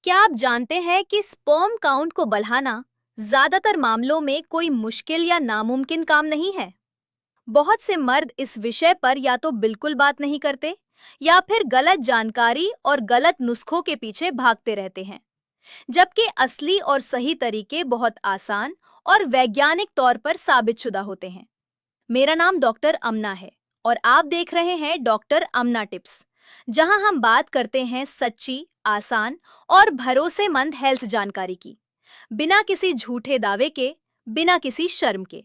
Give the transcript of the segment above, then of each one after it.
क्या आप जानते हैं कि स्पर्म काउंट को बढ़ाना ज्यादातर मामलों में कोई मुश्किल या नामुमकिन काम नहीं है। बहुत से मर्द इस विषय पर या तो बिल्कुल बात नहीं करते या फिर गलत जानकारी और गलत नुस्खों के पीछे भागते रहते हैं, जबकि असली और सही तरीके बहुत आसान और वैज्ञानिक तौर पर साबितशुदा होते हैं। मेरा नाम डॉक्टर अमना है और आप देख रहे हैं डॉक्टर अमना टिप्स, जहां हम बात करते हैं सच्ची, आसान और भरोसेमंद हेल्थ जानकारी की, बिना किसी झूठे दावे के, बिना किसी शर्म के।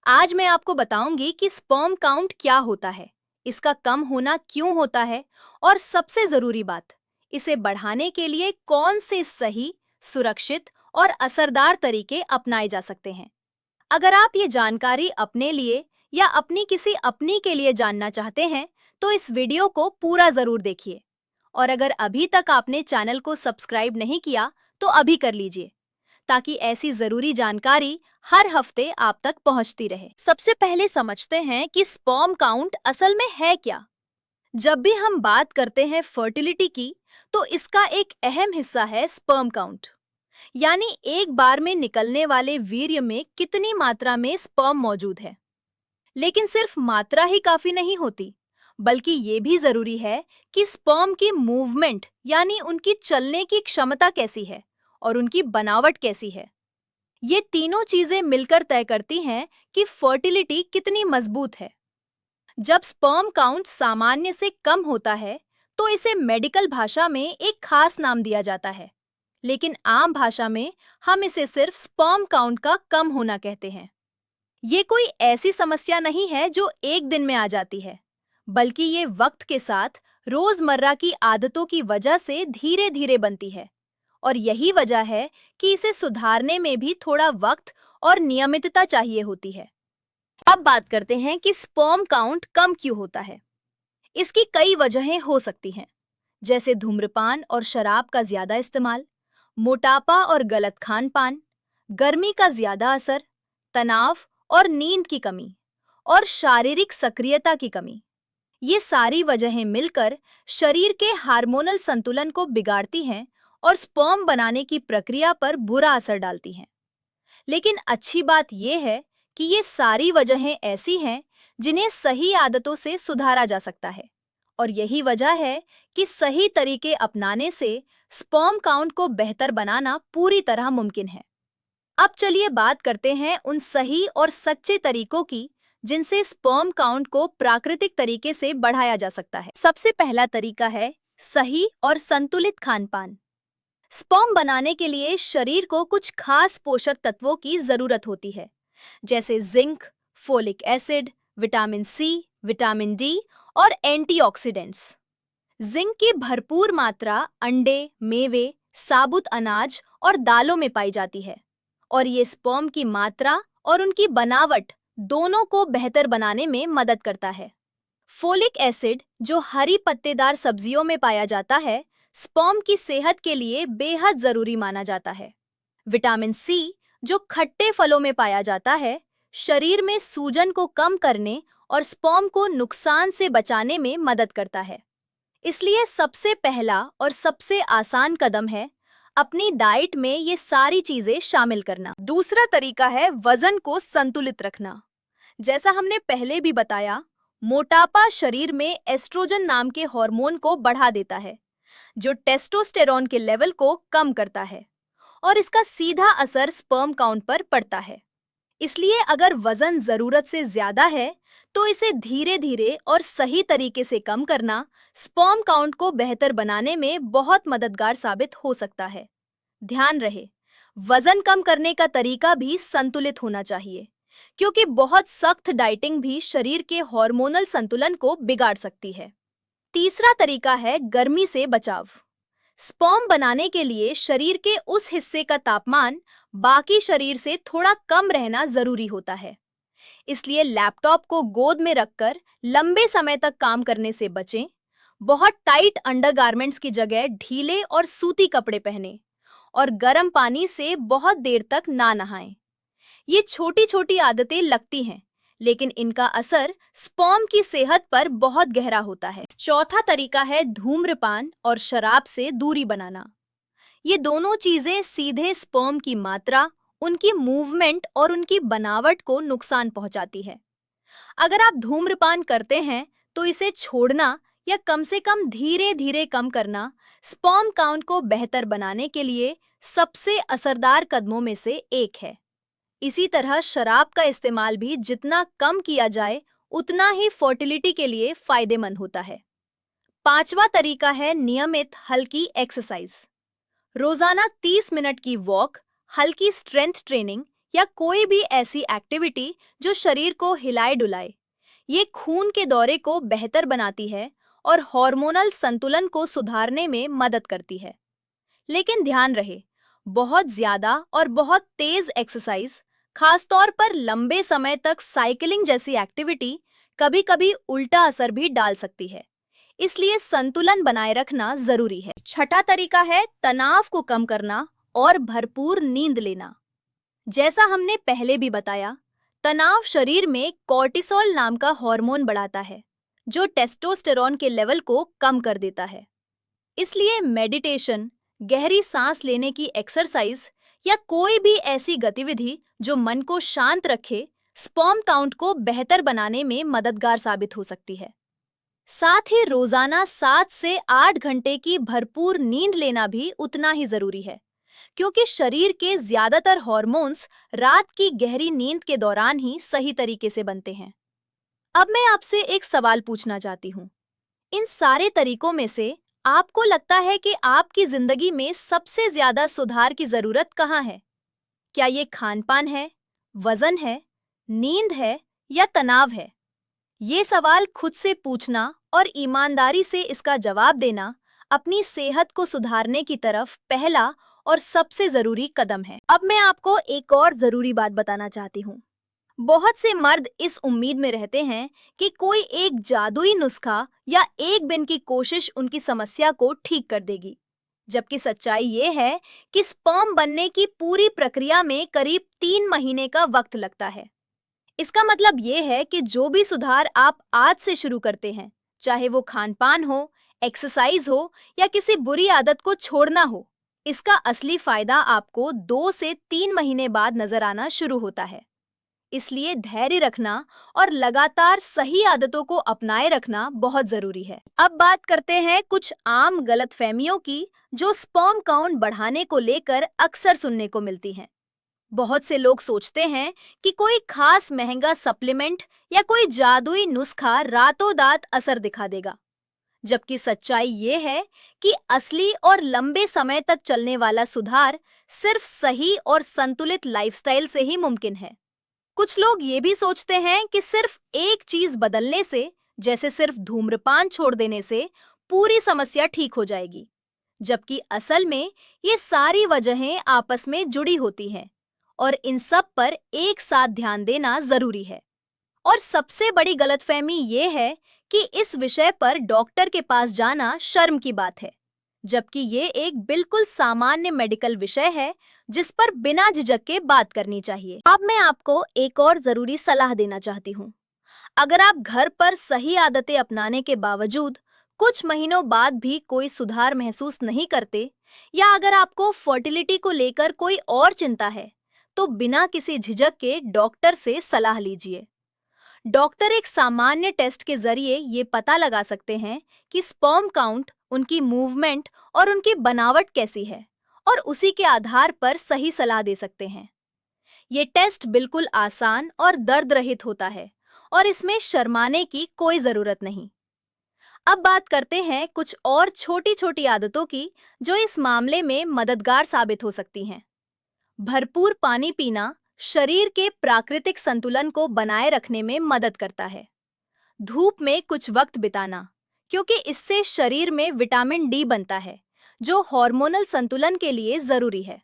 आज मैं आपको बताऊंगी कि स्पर्म काउंट क्या होता है, इसका कम होना क्यों होता है और सबसे जरूरी बात, इसे बढ़ाने के लिए कौन से सही, सुरक्षित और असरदार तरीके अपनाए जा सकते हैं। अगर आप ये जानकारी अपने लिए या अपनी किसी अपनी के लिए जानना चाहते हैं, तो इस वीडियो को पूरा जरूर देखिए। और अगर अभी तक आपने चैनल को सब्सक्राइब नहीं किया, तो अभी कर लीजिए, ताकि ऐसी जरूरी जानकारी हर हफ्ते आप तक पहुंचती रहे। सबसे पहले समझते हैं कि स्पर्म काउंट असल में है क्या। जब भी हम बात करते हैं फर्टिलिटी की, तो इसका एक अहम हिस्सा है स्पर्म काउंट, यानी एक बार में निकलने वाले वीर्य में कितनी मात्रा में स्पर्म मौजूद है। लेकिन सिर्फ मात्रा ही काफी नहीं होती, बल्कि ये भी जरूरी है कि स्पर्म की मूवमेंट यानी उनकी चलने की क्षमता कैसी है और उनकी बनावट कैसी है। ये तीनों चीजें मिलकर तय करती हैं कि फर्टिलिटी कितनी मजबूत है। जब स्पर्म काउंट सामान्य से कम होता है, तो इसे मेडिकल भाषा में एक खास नाम दिया जाता है, लेकिन आम भाषा में हम इसे सिर्फ स्पर्म काउंट का कम होना कहते हैं। ये कोई ऐसी समस्या नहीं है जो एक दिन में आ जाती है, बल्कि ये वक्त के साथ रोजमर्रा की आदतों की वजह से धीरे धीरे बनती है, और यही वजह है कि इसे सुधारने में भी थोड़ा वक्त और नियमितता चाहिए होती है। अब बात करते हैं कि स्पर्म काउंट कम क्यों होता है। इसकी कई वजहें हो सकती हैं, जैसे धूम्रपान और शराब का ज्यादा इस्तेमाल, मोटापा और गलत खान पान, गर्मी का ज्यादा असर, तनाव और नींद की कमी, और शारीरिक सक्रियता की कमी। ये सारी वजहें मिलकर शरीर के हार्मोनल संतुलन को बिगाड़ती हैं और स्पर्म बनाने की प्रक्रिया पर बुरा असर डालती हैं। लेकिन अच्छी बात यह है कि ये सारी वजहें ऐसी हैं जिन्हें सही आदतों से सुधारा जा सकता है, और यही वजह है कि सही तरीके अपनाने से स्पर्म काउंट को बेहतर बनाना पूरी तरह मुमकिन है। अब चलिए बात करते हैं उन सही और सच्चे तरीकों की जिनसे स्पर्म काउंट को प्राकृतिक तरीके से बढ़ाया जा सकता है। सबसे पहला तरीका है सही और संतुलित खान-पान। स्पर्म बनाने के लिए शरीर को कुछ खास पोषक तत्वों की जरूरत होती है, जैसे zinc, folic acid, vitamin C, vitamin D और एंटीऑक्सीडेंट्स। जिंक की भरपूर मात्रा अंडे, मेवे, साबुत अनाज और दालों में पाई जाती है, और ये स्पर्म की मात्रा और उनकी बनावट दोनों को बेहतर बनाने में मदद करता है। फोलिक एसिड, जो हरी पत्तेदार सब्जियों में पाया जाता है, स्पर्म की सेहत के लिए बेहद जरूरी माना जाता है। विटामिन सी, जो खट्टे फलों में पाया जाता है, शरीर में सूजन को कम करने और स्पर्म को नुकसान से बचाने में मदद करता है। इसलिए सबसे पहला और सबसे आसान कदम है अपनी डाइट में ये सारी चीजें शामिल करना। दूसरा तरीका है वजन को संतुलित रखना। जैसा हमने पहले भी बताया, मोटापा शरीर में एस्ट्रोजन नाम के हार्मोन को बढ़ा देता है, जो टेस्टोस्टेरोन के लेवल को कम करता है, और इसका सीधा असर स्पर्म काउंट पर पड़ता है। इसलिए अगर वजन जरूरत से ज्यादा है, तो इसे धीरे धीरे और सही तरीके से कम करना स्पर्म काउंट को बेहतर बनाने में बहुत मददगार साबित हो सकता है। ध्यान रहे, वजन कम करने का तरीका भी संतुलित होना चाहिए, क्योंकि बहुत सख्त डाइटिंग भी शरीर के हार्मोनल संतुलन को बिगाड़ सकती है। तीसरा तरीका है गर्मी से बचाव। स्पर्म बनाने के लिए शरीर के उस हिस्से का तापमान बाकी शरीर से थोड़ा कम रहना जरूरी होता है। इसलिए लैपटॉप को गोद में रखकर लंबे समय तक काम करने से बचें। बहुत टाइट अंडरगारमेंट्स की जगह ढीले और सूती कपड़े पहनें, और गर्म पानी से बहुत देर तक ना नहाएं। ये छोटी छोटी आदतें लगती हैं, लेकिन इनका असर स्पर्म की सेहत पर बहुत गहरा होता है। चौथा तरीका है धूम्रपान और शराब से दूरी बनाना। ये दोनों चीजें सीधे स्पर्म की मात्रा, उनकी मूवमेंट और उनकी बनावट को नुकसान पहुंचाती है। अगर आप धूम्रपान करते हैं तो इसे छोड़ना या कम से कम धीरे धीरे कम करना स्पर्म काउंट को बेहतर बनाने के लिए सबसे असरदार कदमों में से एक है। इसी तरह शराब का इस्तेमाल भी जितना कम किया जाए उतना ही फर्टिलिटी के लिए फायदेमंद होता है। पांचवा तरीका है नियमित हल्की एक्सरसाइज। रोजाना 30 मिनट की वॉक, हल्की स्ट्रेंथ ट्रेनिंग या कोई भी ऐसी एक्टिविटी जो शरीर को हिलाए डुलाए, ये खून के दौरे को बेहतर बनाती है और हार्मोनल संतुलन को सुधारने में मदद करती है। लेकिन ध्यान रहे, बहुत ज्यादा और बहुत तेज एक्सरसाइज, खासतौर पर लंबे समय तक साइकिलिंग जैसी एक्टिविटी, कभी-कभी उल्टा असर भी डाल सकती है। इसलिए संतुलन बनाए रखना जरूरी है। छठा तरीका है तनाव को कम करना और भरपूर नींद लेना। जैसा हमने पहले भी बताया, तनाव शरीर में कॉर्टिसोल नाम का हार्मोन बढ़ाता है, जो टेस्टोस्टेरोन के लेवल को कम कर देता है। इसलिए मेडिटेशन, गहरी सांस लेने की एक्सरसाइज या कोई भी ऐसी गतिविधि जो मन को शांत रखे, स्पर्म काउंट को बेहतर बनाने में मददगार साबित हो सकती है। साथ ही रोजाना 7 से 8 घंटे की भरपूर नींद लेना भी उतना ही जरूरी है, क्योंकि शरीर के ज्यादातर हार्मोन्स रात की गहरी नींद के दौरान ही सही तरीके से बनते हैं। अब मैं आपसे एक सवाल पूछना चाहती हूँ। इन सारे तरीकों में से आपको लगता है कि आपकी जिंदगी में सबसे ज्यादा सुधार की जरूरत कहाँ है? क्या ये खान-पान है, वजन है, नींद है या तनाव है? ये सवाल खुद से पूछना और ईमानदारी से इसका जवाब देना अपनी सेहत को सुधारने की तरफ पहला और सबसे जरूरी कदम है। अब मैं आपको एक और जरूरी बात बताना चाहती हूँ। बहुत से मर्द इस उम्मीद में रहते हैं कि कोई एक जादुई नुस्खा या एक दिन की कोशिश उनकी समस्या को ठीक कर देगी, जबकि सच्चाई ये है कि स्पर्म बनने की पूरी प्रक्रिया में करीब 3 महीने का वक्त लगता है। इसका मतलब ये है कि जो भी सुधार आप आज से शुरू करते हैं, चाहे वो खान-पान हो, एक्सरसाइज हो या किसी बुरी आदत को छोड़ना हो, इसका असली फायदा आपको 2 से 3 महीने बाद नजर आना शुरू होता है। इसलिए धैर्य रखना और लगातार सही आदतों को अपनाए रखना बहुत जरूरी है। अब बात करते हैं कुछ आम गलतफहमियों की जो स्पर्म काउंट बढ़ाने को लेकर अक्सर सुनने को मिलती हैं। बहुत से लोग सोचते हैं कि कोई खास महंगा सप्लीमेंट या कोई जादुई नुस्खा रातों रात असर दिखा देगा, जबकि सच्चाई ये है कि असली और लंबे समय तक चलने वाला सुधार सिर्फ सही और संतुलित लाइफस्टाइल से ही मुमकिन है। कुछ लोग ये भी सोचते हैं कि सिर्फ एक चीज बदलने से, जैसे सिर्फ धूम्रपान छोड़ देने से, पूरी समस्या ठीक हो जाएगी, जबकि असल में ये सारी वजहें आपस में जुड़ी होती हैं और इन सब पर एक साथ ध्यान देना जरूरी है। और सबसे बड़ी गलतफहमी ये है कि इस विषय पर डॉक्टर के पास जाना शर्म की बात है, जबकि ये एक बिल्कुल सामान्य मेडिकल विषय है जिस पर बिना झिझक के बात करनी चाहिए। अब मैं आपको एक और जरूरी सलाह देना चाहती हूँ। अगर आप घर पर सही आदतें अपनाने के बावजूद कुछ महीनों बाद भी कोई सुधार महसूस नहीं करते, या अगर आपको फर्टिलिटी को लेकर कोई और चिंता है, तो बिना किसी झिझक के डॉक्टर से सलाह लीजिए। डॉक्टर एक सामान्य टेस्ट के जरिए ये पता लगा सकते हैं कि स्पर्म काउंट, उनकी मूवमेंट और उनकी बनावट कैसी है, और उसी के आधार पर सही सलाह दे सकते हैं। ये टेस्ट बिल्कुल आसान और दर्द रहित होता है और इसमें शर्माने की कोई जरूरत नहीं। अब बात करते हैं कुछ और छोटी छोटी आदतों की जो इस मामले में मददगार साबित हो सकती हैं। भरपूर पानी पीना शरीर के प्राकृतिक संतुलन को बनाए रखने में मदद करता है। धूप में कुछ वक्त बिताना, क्योंकि इससे शरीर में विटामिन डी बनता है जो हार्मोनल संतुलन के लिए जरूरी है।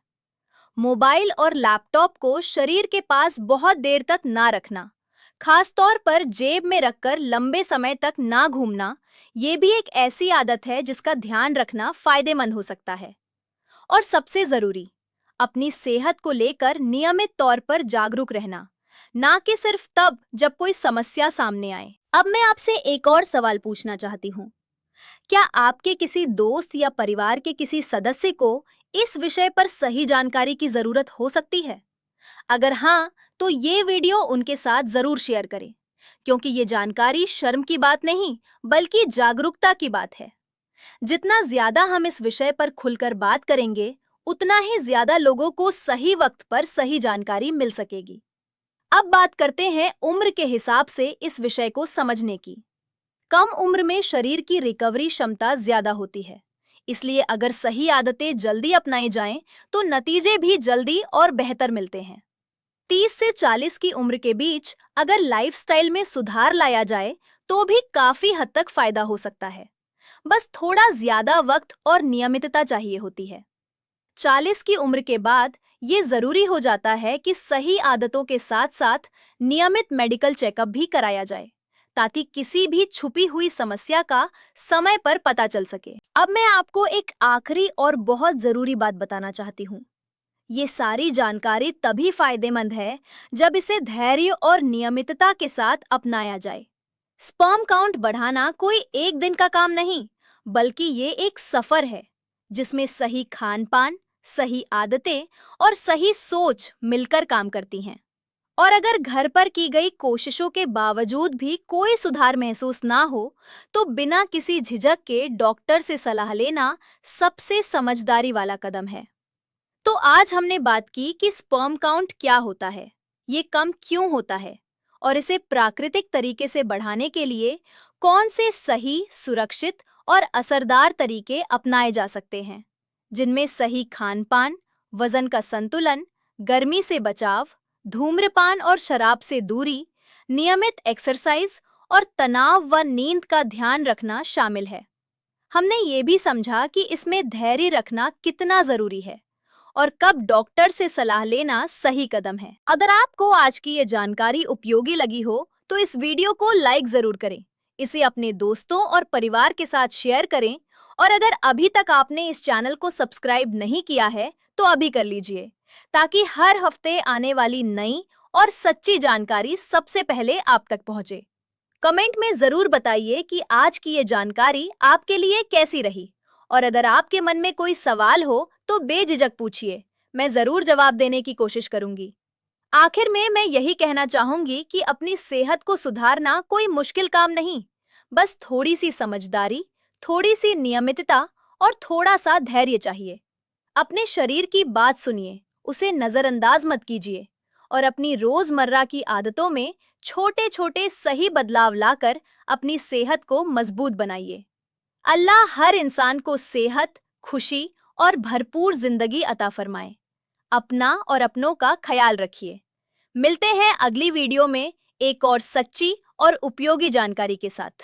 मोबाइल और लैपटॉप को शरीर के पास बहुत देर तक ना रखना, खासतौर पर जेब में रखकर लंबे समय तक ना घूमना, ये भी एक ऐसी आदत है जिसका ध्यान रखना फायदेमंद हो सकता है। और सबसे जरूरी, अपनी सेहत को लेकर नियमित तौर पर जागरूक रहना, ना कि सिर्फ तब जब कोई समस्या सामने आए। अब मैं आपसे एक और सवाल पूछना चाहती हूँ। क्या आपके किसी दोस्त या परिवार के किसी सदस्य को इस विषय पर सही जानकारी की जरूरत हो सकती है? अगर हाँ, तो ये वीडियो उनके साथ जरूर शेयर करें, क्योंकि ये जानकारी शर्म की बात नहीं, बल्कि जागरूकता की बात है। जितना ज्यादा हम इस विषय पर खुलकर बात करेंगे, उतना ही ज्यादा लोगों को सही वक्त पर सही जानकारी मिल सकेगी। अब बात करते हैं उम्र के हिसाब से इस विषय को समझने की। कम उम्र में शरीर की रिकवरी क्षमता ज्यादा होती है, इसलिए अगर सही आदतें जल्दी अपनाई जाएं, तो नतीजे भी जल्दी और बेहतर मिलते हैं। 30 से 40 की उम्र के बीच अगर लाइफस्टाइल में सुधार लाया जाए, तो भी काफी हद तक फायदा हो सकता है। बस थोड़ा ज्यादा वक्त और नियमितता चाहिए होती है। 40 की उम्र के बाद ये जरूरी हो जाता है कि सही आदतों के साथ साथ नियमित मेडिकल चेकअप भी कराया जाए, ताकि किसी भी छुपी हुई समस्या का समय पर पता चल सके। अब मैं आपको एक आखिरी और बहुत जरूरी बात बताना चाहती हूँ। ये सारी जानकारी तभी फायदेमंद है जब इसे धैर्य और नियमितता के साथ अपनाया जाए। स्पर्म काउंट बढ़ाना कोई एक दिन का काम नहीं, बल्कि ये एक सफर है जिसमें सही खान-पान, सही आदतें और सही सोच मिलकर काम करती हैं। और अगर घर पर की गई कोशिशों के बावजूद भी कोई सुधार महसूस ना हो, तो बिना किसी झिझक के डॉक्टर से सलाह लेना सबसे समझदारी वाला कदम है। तो आज हमने बात की कि स्पर्म काउंट क्या होता है, ये कम क्यों होता है, और इसे प्राकृतिक तरीके से बढ़ाने के लिए कौन से सही, सुरक्षित और असरदार तरीके अपनाए जा सकते हैं, जिनमें सही खान-पान, वजन का संतुलन, गर्मी से बचाव, धूम्रपान और शराब से दूरी, नियमित एक्सरसाइज और तनाव व नींद का ध्यान रखना शामिल है। हमने ये भी समझा कि इसमें धैर्य रखना कितना जरूरी है और कब डॉक्टर से सलाह लेना सही कदम है। अगर आपको आज की ये जानकारी उपयोगी लगी हो, तो इस वीडियो को लाइक जरूर करें, इसे अपने दोस्तों और परिवार के साथ शेयर करें, और अगर अभी तक आपने इस चैनल को सब्सक्राइब नहीं किया है, तो अभी कर लीजिए, ताकि हर हफ्ते आने वाली नई और सच्ची जानकारी सबसे पहले आप तक पहुंचे। कमेंट में जरूर बताइए कि आज की ये जानकारी आपके लिए कैसी रही, और अगर आपके मन में कोई सवाल हो तो बेझिझक पूछिए, मैं जरूर जवाब देने की कोशिश करूंगी। आखिर में मैं यही कहना चाहूंगी कि अपनी सेहत को सुधारना कोई मुश्किल काम नहीं, बस थोड़ी सी समझदारी, थोड़ी सी नियमितता और थोड़ा सा धैर्य चाहिए। अपने शरीर की बात सुनिए, उसे नजरअंदाज मत कीजिए, और अपनी रोजमर्रा की आदतों में छोटे छोटे सही बदलाव लाकर अपनी सेहत को मजबूत बनाइए। अल्लाह हर इंसान को सेहत, खुशी और भरपूर जिंदगी अता फरमाए। अपना और अपनों का ख्याल रखिए। मिलते हैं अगली वीडियो में एक और सच्ची और उपयोगी जानकारी के साथ।